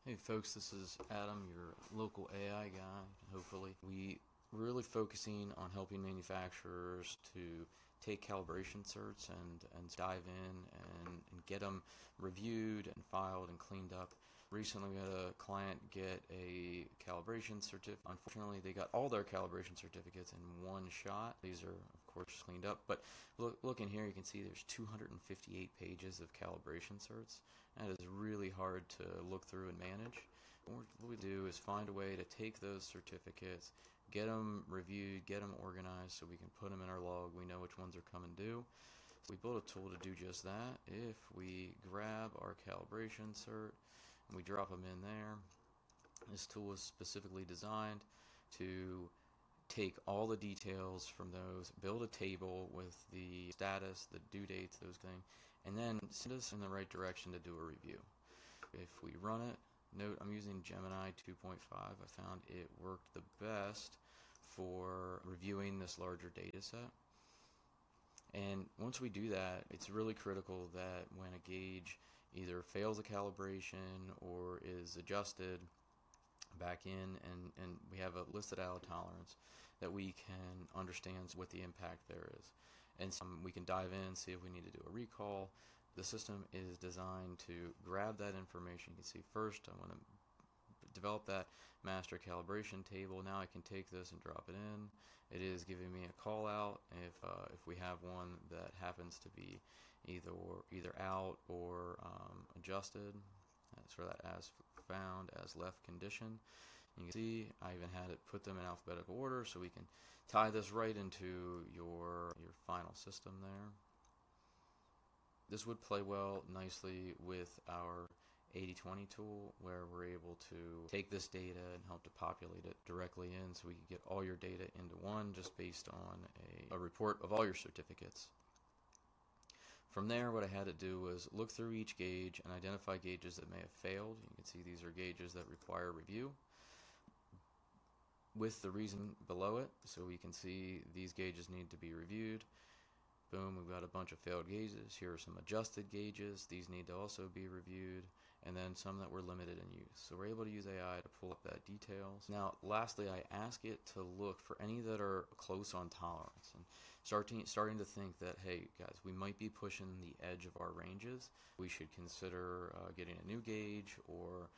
Hey folks, this is Adam, your local AI guy, hopefully. We really focusing on helping manufacturers to take calibration certs and dive in and get them reviewed and filed and cleaned up. Recently we had a client get a calibration certificate. Unfortunately, they got all their calibration certificates in one shot. These are, of course, cleaned up, but look in here, you can see there's 258 pages of calibration certs. That is really hard to look through and manage. What we do is find a way to take those certificates, get them reviewed, get them organized so we can put them in our log. We know which ones are coming due. We built a tool to do just that. If we grab our calibration cert and we drop them in there, this tool is specifically designed to take all the details from those, build a table with the status, the due dates, those things, and then send us in the right direction to do a review. If we run it, note I'm using Gemini 2.5. I found it worked the best for reviewing this larger data set. And once we do that, it's really critical that when a gauge either fails a calibration or is adjusted back in and we have a listed out tolerance, that we can understand what the impact there is. And we can dive in, see if we need to do a recall. The system is designed to grab that information. You can see first I want to develop that master calibration table. Now I can take this and drop it in. It is giving me a call out if we have one that happens to be either out or adjusted. That's for that as found, as left condition. You can see I even had it put them in alphabetical order so we can tie this right into your final system there. This would play well nicely with our 80/20 tool, where we're able to take this data and help to populate it directly in so we can get all your data into one just based on a report of all your certificates. From there, what I had to do was look through each gauge and identify gauges that may have failed. You can see these are gauges that require review with the reason below it, so we can see these gauges need to be reviewed. Boom, we've got a bunch of failed gauges. Here are some adjusted gauges. These need to also be reviewed, and then some that were limited in use. So we're able to use AI to pull up that details. Now, lastly, I ask it to look for any that are close on tolerance and starting to think that, hey, guys, we might be pushing the edge of our ranges. We should consider getting a new gauge or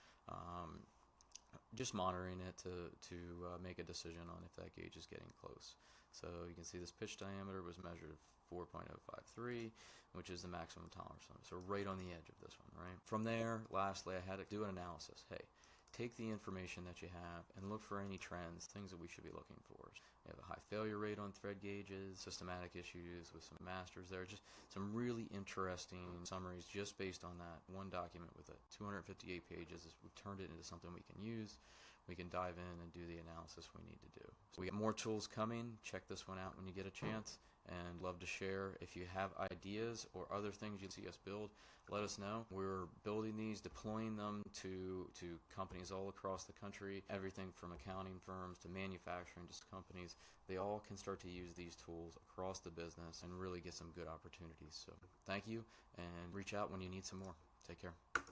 just monitoring it to make a decision on if that gauge is getting close. So you can see this pitch diameter was measured at 4.053, which is the maximum tolerance limit. So right on the edge of this one, right? From there, lastly, I had to do an analysis. Hey, take the information that you have and look for any trends, things that we should be looking for. We have a high failure rate on thread gauges, systematic issues with some masters there, just some really interesting summaries just based on that one document with 258 pages. We've turned it into something we can use. We can dive in and do the analysis we need to do. So we got more tools coming. Check this one out when you get a chance, and love to share. If you have ideas or other things you'd see us build, let us know. We're building these, deploying them to companies all across the country, everything from accounting firms to manufacturing to companies. They all can start to use these tools across the business and really get some good opportunities. So thank you, and reach out when you need some more. Take care.